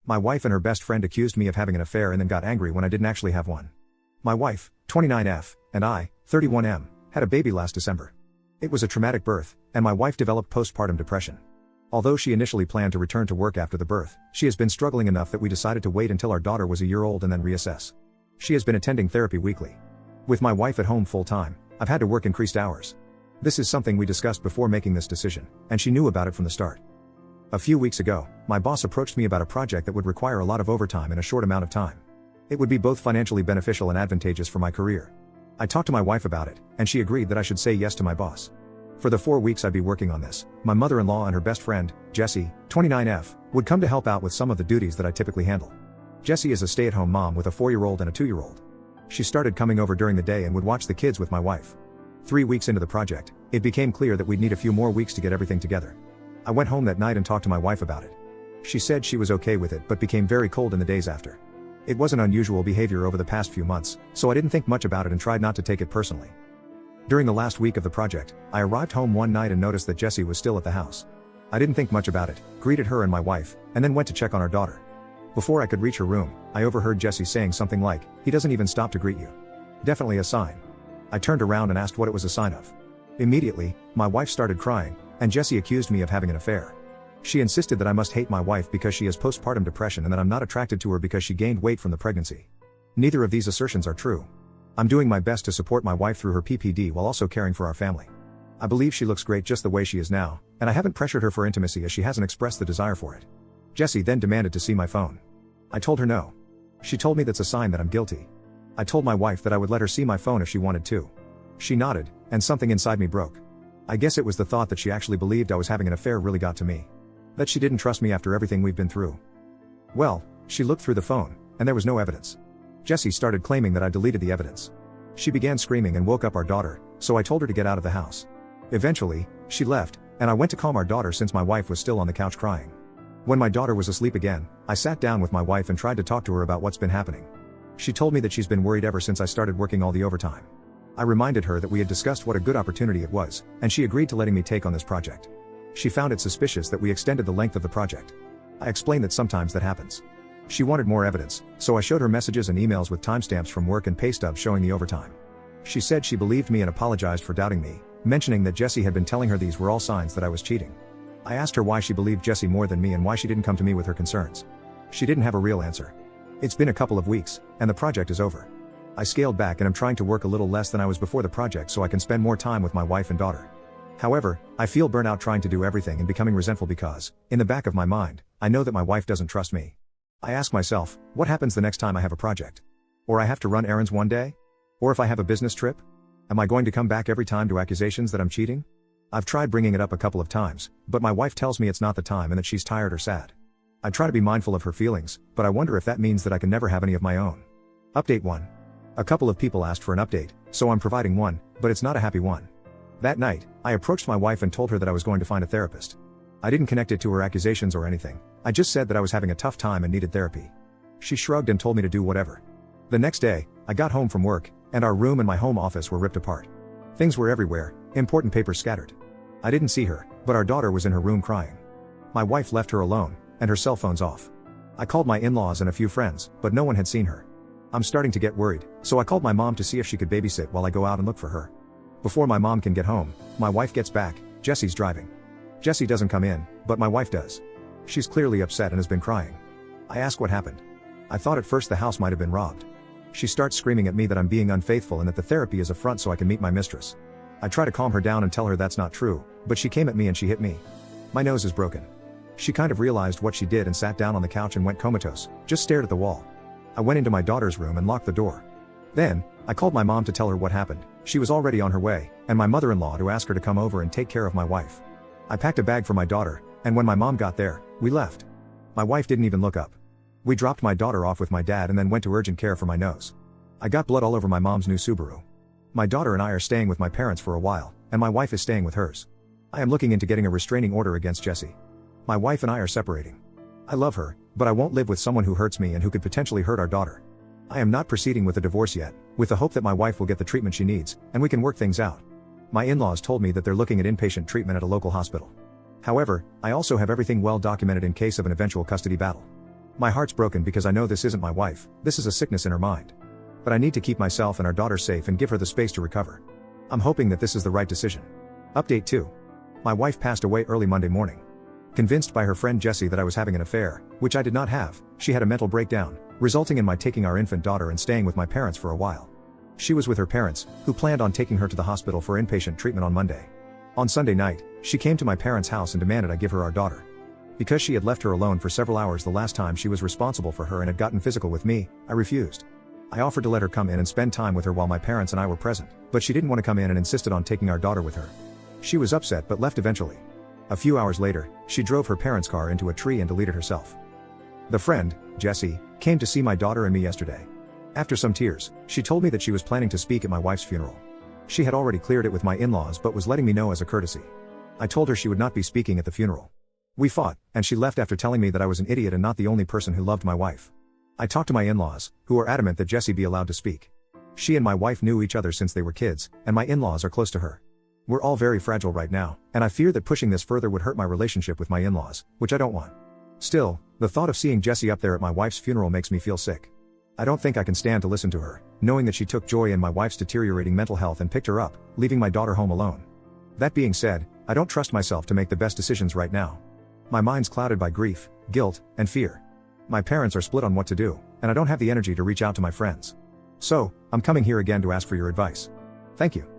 My wife and her best friend accused me of having an affair and then got angry when I didn't actually have one. My wife, 29F, and I, 31M, had a baby last December. It was a traumatic birth, and my wife developed postpartum depression. Although she initially planned to return to work after the birth, she has been struggling enough that we decided to wait until our daughter was a year old and then reassess. She has been attending therapy weekly. With my wife at home full-time, I've had to work increased hours. This is something we discussed before making this decision, and she knew about it from the start. A few weeks ago, my boss approached me about a project that would require a lot of overtime in a short amount of time. It would be both financially beneficial and advantageous for my career. I talked to my wife about it, and she agreed that I should say yes to my boss. For the 4 weeks I'd be working on this, my mother-in-law and her best friend, Jessie, 29F, would come to help out with some of the duties that I typically handle. Jessie is a stay-at-home mom with a 4-year-old and a 2-year-old. She started coming over during the day and would watch the kids with my wife. 3 weeks into the project, it became clear that we'd need a few more weeks to get everything together. I went home that night and talked to my wife about it. She said she was okay with it but became very cold in the days after. It was an unusual behavior over the past few months, so I didn't think much about it and tried not to take it personally. During the last week of the project, I arrived home one night and noticed that Jessie was still at the house. I didn't think much about it, greeted her and my wife, and then went to check on our daughter. Before I could reach her room, I overheard Jessie saying something like, "He doesn't even stop to greet you." Definitely a sign. I turned around and asked what it was a sign of. Immediately, my wife started crying, and Jessie accused me of having an affair. She insisted that I must hate my wife because she has postpartum depression and that I'm not attracted to her because she gained weight from the pregnancy. Neither of these assertions are true. I'm doing my best to support my wife through her PPD while also caring for our family. I believe she looks great just the way she is now, and I haven't pressured her for intimacy as she hasn't expressed the desire for it. Jessie then demanded to see my phone. I told her no. She told me that's a sign that I'm guilty. I told my wife that I would let her see my phone if she wanted to. She nodded, and something inside me broke. I guess it was the thought that she actually believed I was having an affair really got to me. That she didn't trust me after everything we've been through. Well, she looked through the phone, and there was no evidence. Jessie started claiming that I deleted the evidence. She began screaming and woke up our daughter, so I told her to get out of the house. Eventually, she left, and I went to calm our daughter since my wife was still on the couch crying. When my daughter was asleep again, I sat down with my wife and tried to talk to her about what's been happening. She told me that she's been worried ever since I started working all the overtime. I reminded her that we had discussed what a good opportunity it was, and she agreed to letting me take on this project. She found it suspicious that we extended the length of the project. I explained that sometimes that happens. She wanted more evidence, so I showed her messages and emails with timestamps from work and pay stubs showing the overtime. She said she believed me and apologized for doubting me, mentioning that Jessie had been telling her these were all signs that I was cheating. I asked her why she believed Jessie more than me and why she didn't come to me with her concerns. She didn't have a real answer. It's been a couple of weeks, and the project is over. I scaled back and I'm trying to work a little less than I was before the project so I can spend more time with my wife and daughter. However, I feel burnout trying to do everything and becoming resentful because, in the back of my mind, I know that my wife doesn't trust me. I ask myself, what happens the next time I have a project? Or I have to run errands one day? Or if I have a business trip? Am I going to come back every time to accusations that I'm cheating? I've tried bringing it up a couple of times, but my wife tells me it's not the time and that she's tired or sad. I try to be mindful of her feelings, but I wonder if that means that I can never have any of my own. Update 1. A couple of people asked for an update, so I'm providing one, but it's not a happy one. That night, I approached my wife and told her that I was going to find a therapist. I didn't connect it to her accusations or anything, I just said that I was having a tough time and needed therapy. She shrugged and told me to do whatever. The next day, I got home from work, and our room and my home office were ripped apart. Things were everywhere, important papers scattered. I didn't see her, but our daughter was in her room crying. My wife left her alone, and her cell phone's off. I called my in-laws and a few friends, but no one had seen her. I'm starting to get worried, so I called my mom to see if she could babysit while I go out and look for her. Before my mom can get home, my wife gets back. Jessie's driving. Jessie doesn't come in, but my wife does. She's clearly upset and has been crying. I ask what happened. I thought at first the house might have been robbed. She starts screaming at me that I'm being unfaithful and that the therapy is a front so I can meet my mistress. I try to calm her down and tell her that's not true, but she came at me and she hit me. My nose is broken. She kind of realized what she did and sat down on the couch and went comatose, just stared at the wall. I went into my daughter's room and locked the door. Then, I called my mom to tell her what happened. She was already on her way, and my mother-in-law to ask her to come over and take care of my wife. I packed a bag for my daughter, and when my mom got there, we left. My wife didn't even look up. We dropped my daughter off with my dad and then went to urgent care for my nose. I got blood all over my mom's new Subaru. My daughter and I are staying with my parents for a while, and my wife is staying with hers. I am looking into getting a restraining order against Jessie. My wife and I are separating. I love her, but I won't live with someone who hurts me and who could potentially hurt our daughter. I am not proceeding with a divorce yet, with the hope that my wife will get the treatment she needs, and we can work things out. My in-laws told me that they're looking at inpatient treatment at a local hospital. However, I also have everything well documented in case of an eventual custody battle. My heart's broken because I know this isn't my wife, this is a sickness in her mind. But I need to keep myself and our daughter safe and give her the space to recover. I'm hoping that this is the right decision. Update 2. My wife passed away early Monday morning. Convinced by her friend Jessie that I was having an affair, which I did not have, she had a mental breakdown, resulting in my taking our infant daughter and staying with my parents for a while. She was with her parents, who planned on taking her to the hospital for inpatient treatment on Monday. On Sunday night, she came to my parents' house and demanded I give her our daughter. Because she had left her alone for several hours the last time she was responsible for her and had gotten physical with me, I refused. I offered to let her come in and spend time with her while my parents and I were present, but she didn't want to come in and insisted on taking our daughter with her. She was upset but left eventually. A few hours later, she drove her parents' car into a tree and deleted herself. The friend, Jessie, came to see my daughter and me yesterday. After some tears, she told me that she was planning to speak at my wife's funeral. She had already cleared it with my in-laws but was letting me know as a courtesy. I told her she would not be speaking at the funeral. We fought, and she left after telling me that I was an idiot and not the only person who loved my wife. I talked to my in-laws, who were adamant that Jessie be allowed to speak. She and my wife knew each other since they were kids, and my in-laws are close to her. We're all very fragile right now, and I fear that pushing this further would hurt my relationship with my in-laws, which I don't want. Still, the thought of seeing Jessie up there at my wife's funeral makes me feel sick. I don't think I can stand to listen to her, knowing that she took joy in my wife's deteriorating mental health and picked her up, leaving my daughter home alone. That being said, I don't trust myself to make the best decisions right now. My mind's clouded by grief, guilt, and fear. My parents are split on what to do, and I don't have the energy to reach out to my friends. So, I'm coming here again to ask for your advice. Thank you.